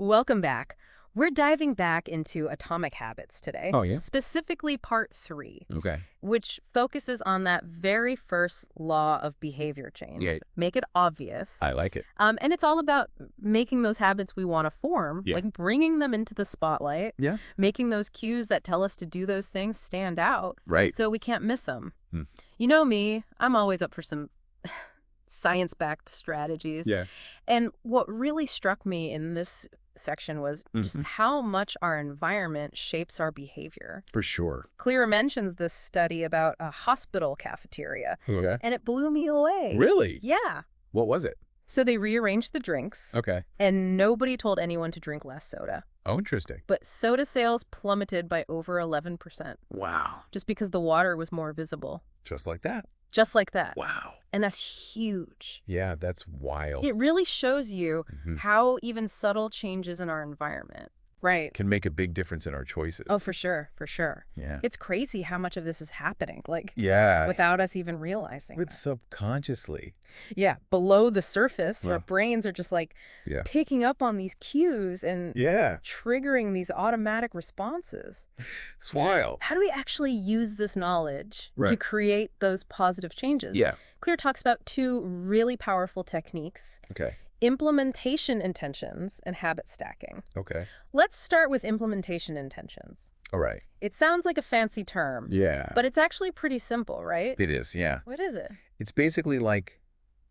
Welcome back. We're diving back into atomic habits today, Oh, yeah? specifically part 3, Okay. which focuses on that very first law of behavior change. Yeah. Make it obvious. I like it. And it's all about making those habits we want to form, Yeah. like bringing them into the spotlight, Yeah. making those cues that tell us to do those things stand out Right. so we can't miss them. Hmm. You know me, I'm always up for some science-backed strategies. Yeah. And what really struck me in this section was just Mhm. how much our environment shapes our behavior. For sure. Clear mentions this study about a hospital cafeteria, Okay. and it blew me away. Really? Yeah. What was it? So they rearranged the drinks, Okay. and nobody told anyone to drink less soda. Oh, interesting. But soda sales plummeted by over 11%, Wow. just because the water was more visible. Just like that. Just like that. Wow. And that's huge. Yeah, that's wild. It really shows you Mhm. how even subtle changes in our environment. Right. Can make a big difference in our choices. Oh, for sure. For sure. Yeah. It's crazy how much of this is happening, like, Yeah. without us even realizing But it. subconsciously. Yeah. Below the surface, our Yeah. brains are just like Yeah. picking up on these cues and Yeah. triggering these automatic responses. It's wild. How do we actually use this knowledge to Right. create those positive changes? Yeah. Clear talks about 2 really powerful techniques: Okay. implementation intentions and habit stacking. Okay. Let's start with implementation intentions. All right. It sounds like a fancy term, Yeah. but it's actually pretty simple, right? It is. Yeah. What is it? It's basically like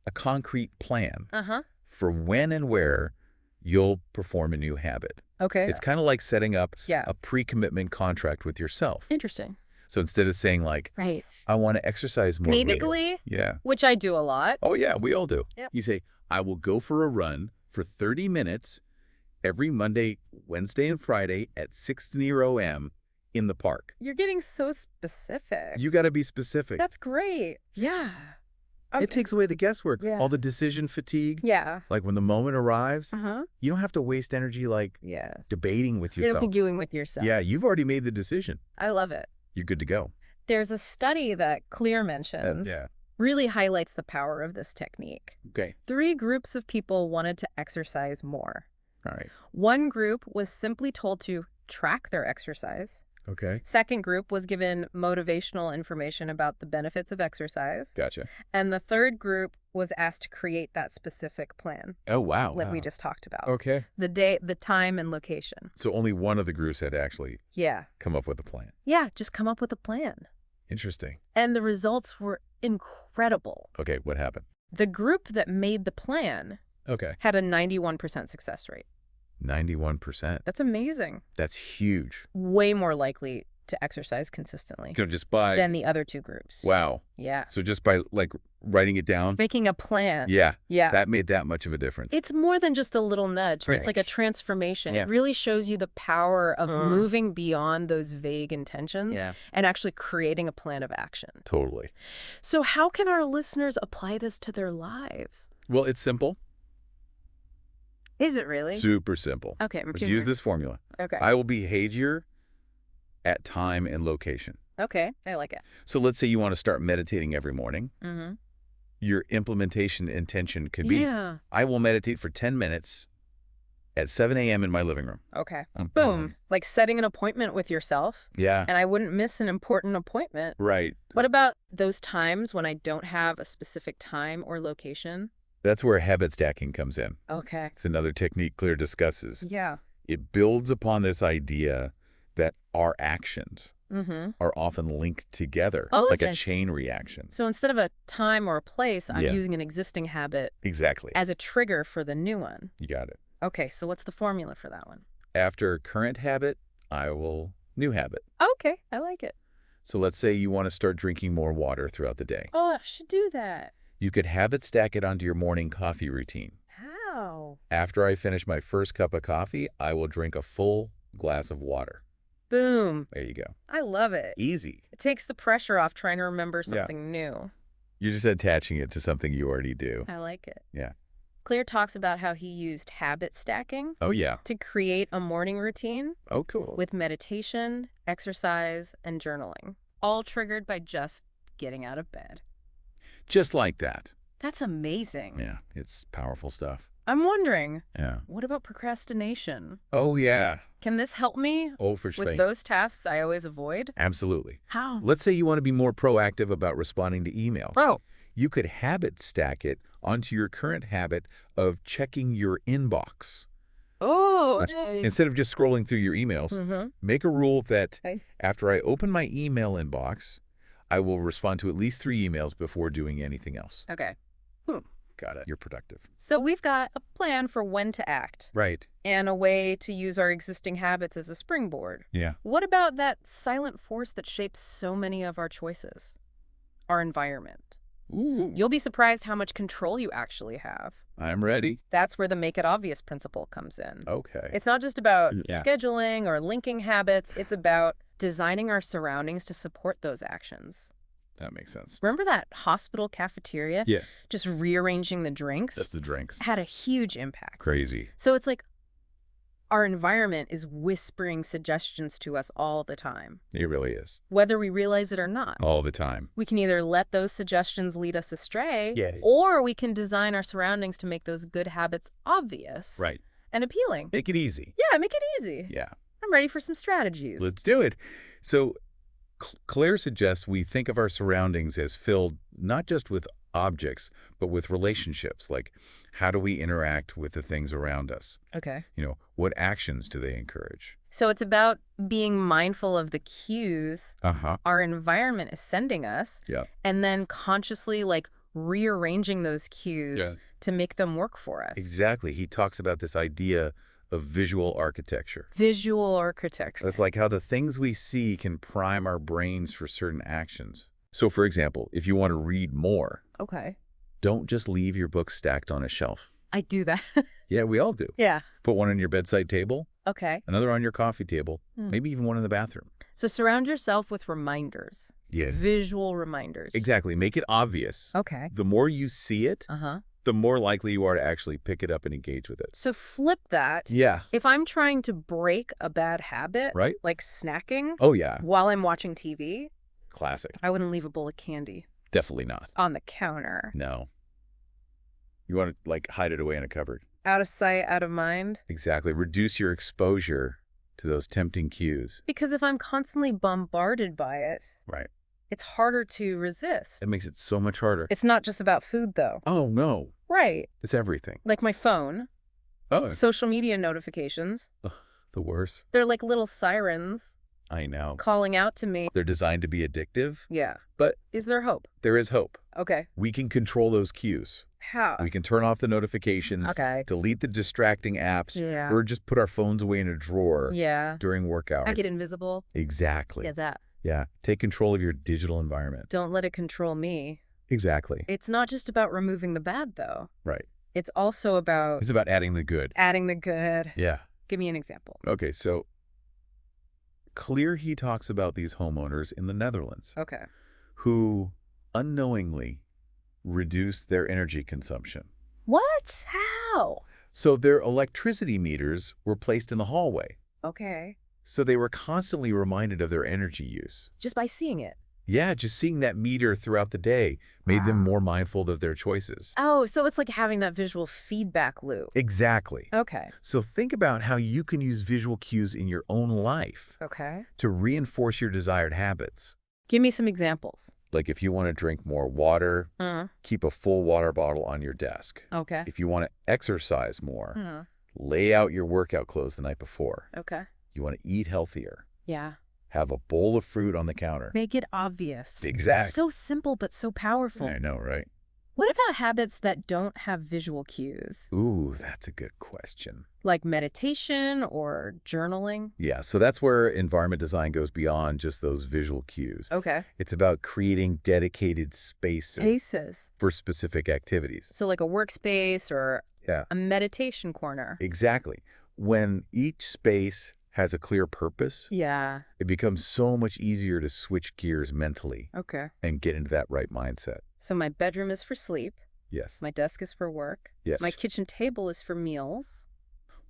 a concrete plan Uh-huh. for when and where you'll perform a new habit. Okay. It's kind of like setting up Yeah. a pre-commitment contract with yourself. Interesting. So instead of saying like, Right. I want to exercise more. Immediately, Yeah. which I do a lot. Oh, yeah, we all do. Yep. You say, I will go for a run for 30 minutes every Monday, Wednesday, and Friday at 6:00 a.m. in the park. You're getting so specific. You got to be specific. That's great. Yeah. It takes away the guesswork, Yeah. all the decision fatigue. Yeah. Like when the moment arrives, Uh-huh. you don't have to waste energy like Yeah. debating with You're yourself. arguing with yourself. Yeah, you've already made the decision. I love it. You're good to go. There's a study that Clear mentions Yeah. really highlights the power of this technique. Okay. 3 groups of people wanted to exercise more. All right. One group was simply told to track their exercise. Okay. Second group was given motivational information about the benefits of exercise. Gotcha. And the third group was asked to create that specific plan Oh, wow. that we just talked about. Okay. The date, the time, and location. So only one of the groups had to actually Yeah. come up with a plan. Yeah, just come up with a plan. Interesting. And the results were incredible. Okay, what happened? The group that made the plan Okay. had a 91% success rate. 91%. That's amazing. That's huge. Way more likely to exercise consistently Just by... than the other 2 groups. Wow. Yeah. So just by like writing it down? Making a plan. Yeah. Yeah. That made that much of a difference. It's more than just a little nudge. It's like a Thanks. transformation. Yeah. It really shows you the power of moving beyond those vague intentions and actually creating a plan of action. Totally. So how can our listeners apply this to their lives? Well, it's simple. Is it really? Super simple. Okay. Let's use this formula. Okay. I will behavior at time and location. Okay. I like it. So let's say you want to start meditating every morning. Mm-hmm. Your implementation intention could be, Yeah. I will meditate for 10 minutes at 7 a.m. in my living room. Okay. Boom. Like setting an appointment with yourself. Yeah. And I wouldn't miss an important appointment. Right. What about those times when I don't have a specific time or location? That's where habit stacking comes in. Okay. It's another technique Clear discusses. Yeah. It builds upon this idea that our actions Mm-hmm. are often linked together, Oh, like a that's chain reaction. So instead of a time or a place, I'm Yeah. using an existing habit Exactly. as a trigger for the new one. You got it. Okay, so what's the formula for that one? After current habit, I will new habit. Okay, I like it. So let's say you want to start drinking more water throughout the day. Oh, I should do that. You could habit stack it onto your morning coffee routine. How? After I finish my first cup of coffee, I will drink a full glass of water. Boom. There you go. I love it. Easy. It takes the pressure off trying to remember something new. You're just attaching it to something you already do. I like it. Yeah. Clear talks about how he used habit stacking Oh, yeah. to create a morning routine Oh, cool. with meditation, exercise, and journaling, all triggered by just getting out of bed. Just like that. That's amazing. Yeah, it's powerful stuff. I'm wondering, Yeah. what about procrastination? Oh, yeah. Can this help me Oh, for with sure. those tasks I always avoid? Absolutely. How? Let's say you want to be more proactive about responding to emails. Bro. You could habit stack it onto your current habit of checking your inbox. Oh. Instead of just scrolling through your emails, make a rule that after I open my email inbox, I will respond to at least 3 emails before doing anything else. Okay. Got it. You're productive. So we've got a plan for when to act. Right. And a way to use our existing habits as a springboard. Yeah. What about that silent force that shapes so many of our choices? Our environment. Ooh. You'll be surprised how much control you actually have. I'm ready. That's where the make it obvious principle comes in. Okay. It's not just about scheduling or linking habits. It's about designing our surroundings to support those actions. That makes sense. Remember that hospital cafeteria? Yeah. Just rearranging the drinks? That's the drinks. Had a huge impact. Crazy. So it's like our environment is whispering suggestions to us all the time. It really is. Whether we realize it or not. All the time. We can either let those suggestions lead us astray, Yeah. or we can design our surroundings to make those good habits obvious Right. and appealing. Make it easy. Yeah, make it easy. Yeah. I'm ready for some strategies. Let's do it. So Claire suggests we think of our surroundings as filled not just with objects, but with relationships. Like, how do we interact with the things around us? Okay. What actions do they encourage? So it's about being mindful of the cues our environment is sending us, and then consciously rearranging those cues to make them work for us. Exactly. He talks about this idea of visual architecture. Visual architecture. It's like how the things we see can prime our brains for certain actions. So, for example, if you want to read more, don't just leave your books stacked on a shelf. I do that. Yeah, we all do. Yeah. Put one on your bedside table, Okay. another on your coffee table, maybe even one in the bathroom. So surround yourself with reminders. Yeah. Visual reminders. Exactly. Make it obvious. Okay. The more you see it, the more likely you are to actually pick it up and engage with it. So flip that. Yeah. If I'm trying to break a bad habit, right? Like snacking, oh yeah, while I'm watching TV, classic. I wouldn't leave a bowl of candy Definitely not. on the counter. No. You want to hide it away in a cupboard. Out of sight, out of mind. Exactly. Reduce your exposure to those tempting cues. Because if I'm constantly bombarded by it, right, it's harder to resist. It makes it so much harder. It's not just about food, though. Oh, no. Right. It's everything. Like my phone. Oh. Social media notifications. Ugh, the worst. They're like little sirens. I know. Calling out to me. They're designed to be addictive. Yeah. But is there hope? There is hope. Okay. We can control those cues. How? We can turn off the notifications. Okay. Delete the distracting apps. Yeah. Or just put our phones away in a drawer. Yeah. During work hours. I get invisible. Exactly. Yeah, that. Yeah. Take control of your digital environment. Don't let it control me. Exactly. It's not just about removing the bad, though. Right. It's also about... It's about adding the good. Adding the good. Yeah. Give me an example. Okay, so Clear he talks about these homeowners in the Netherlands. Okay. Who unknowingly reduce their energy consumption. What? How? So their electricity meters were placed in the hallway. Okay. So they were constantly reminded of their energy use. Just by seeing it? Yeah, just seeing that meter throughout the day made them more mindful of their choices. Oh, so it's like having that visual feedback loop. Exactly. Okay. So think about how you can use visual cues in your own life. Okay. To reinforce your desired habits. Give me some examples. Like if you want to drink more water, keep a full water bottle on your desk. Okay. If you want to exercise more, lay out your workout clothes the night before. Okay. You want to eat healthier. Yeah. Have a bowl of fruit on the counter. Make it obvious. Exactly. So simple, but so powerful. I know, right? What about habits that don't have visual cues? Ooh, that's a good question. Like meditation or journaling? Yeah, so that's where environment design goes beyond just those visual cues. Okay. It's about creating dedicated spaces. For specific activities. So like a workspace or a meditation corner. Exactly. When each space has a clear purpose, it becomes so much easier to switch gears mentally. Okay. And get into that right mindset. So my bedroom is for sleep. Yes. My desk is for work. Yes. My kitchen table is for meals.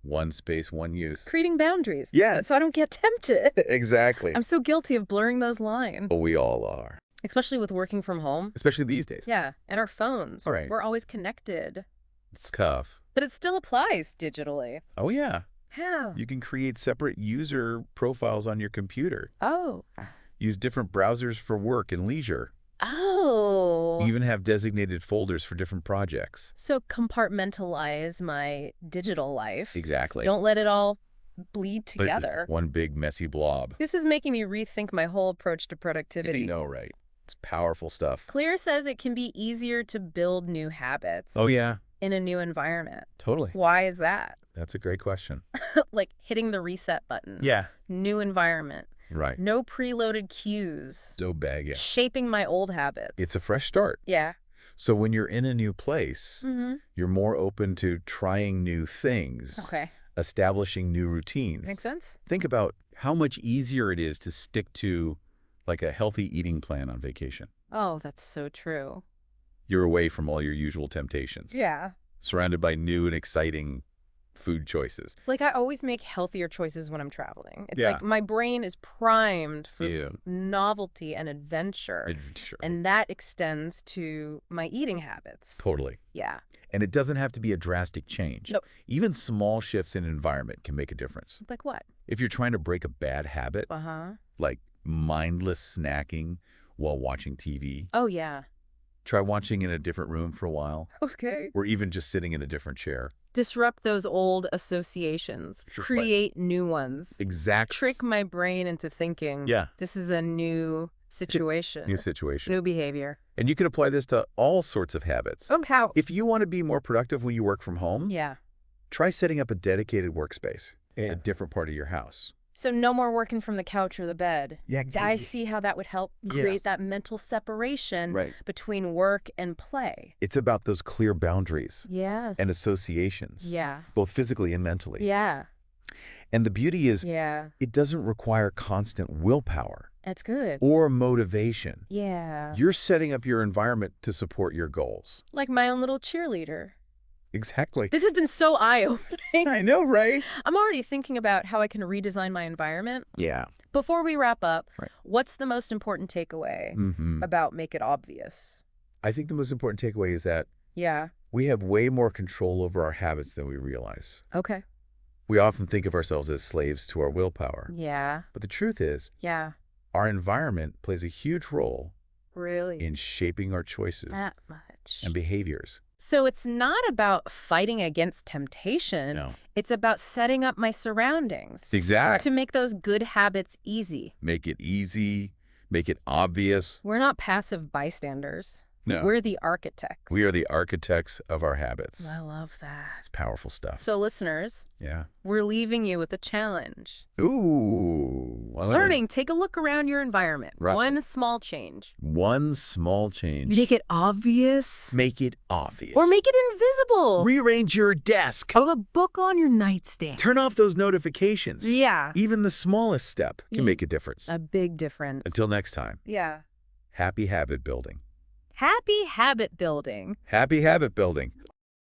One space, one use. Creating boundaries. Yes. So I don't get tempted. Exactly. I'm so guilty of blurring those lines. Oh, we all are. Especially with working from home. Especially these days. Yeah. And our phones. All right. We're always connected. It's tough. But it still applies digitally. Oh, yeah. How? You can create separate user profiles on your computer. Oh. Use different browsers for work and leisure. Oh. Even have designated folders for different projects. So compartmentalize my digital life. Exactly. Don't let it all bleed together. One big messy blob. This is making me rethink my whole approach to productivity. You know, right? It's powerful stuff. Claire says it can be easier to build new habits. Oh, yeah. In a new environment. Totally. Why is that? That's a great question. Like hitting the reset button. Yeah. New environment. Right. No preloaded cues. So bag, yeah. Shaping my old habits. It's a fresh start. Yeah. So when you're in a new place, you're more open to trying new things. Okay. Establishing new routines. Makes sense. Think about how much easier it is to stick to like a healthy eating plan on vacation. Oh, that's so true. You're away from all your usual temptations. Yeah. Surrounded by new and exciting food choices. Like I always make healthier choices when I'm traveling. It's like my brain is primed for novelty and adventure. And that extends to my eating habits. Totally. Yeah. And it doesn't have to be a drastic change. Nope. Even small shifts in environment can make a difference. Like what? If you're trying to break a bad habit, like mindless snacking while watching TV. Oh, yeah. Try watching in a different room for a while. Okay. Or even just sitting in a different chair. Disrupt those old associations. Create new ones. Exactly. Trick my brain into thinking, this is a new situation. New situation. New behavior. And you can apply this to all sorts of habits. Oh, how? If you want to be more productive when you work from home, try setting up a dedicated workspace in a different part of your house. So no more working from the couch or the bed. Yeah. I see how that would help create that mental separation between work and play. It's about those clear boundaries and associations, both physically and mentally. Yeah. And the beauty is it doesn't require constant willpower. That's good. Or motivation. Yeah. You're setting up your environment to support your goals. Like my own little cheerleader. Exactly. This has been so eye-opening. I know, right? I'm already thinking about how I can redesign my environment. Yeah. Before we wrap up, what's the most important takeaway about Make It Obvious? I think the most important takeaway is that we have way more control over our habits than we realize. Okay. We often think of ourselves as slaves to our willpower. Yeah. But the truth is, our environment plays a huge role in shaping our choices and behaviors. So it's not about fighting against temptation. No. It's about setting up my surroundings. Exactly. To make those good habits easy. Make it easy. Make it obvious. We're not passive bystanders. No. We're the architects. We are the architects of our habits. I love that. It's powerful stuff. So listeners, we're leaving you with a challenge. Ooh. Learning, take a look around your environment. Right. One small change. One small change. Make it obvious. Make it obvious. Or make it invisible. Rearrange your desk. Have a book on your nightstand. Turn off those notifications. Yeah. Even the smallest step can make a difference. A big difference. Until next time. Yeah. Happy habit building. Happy habit building. Happy habit building.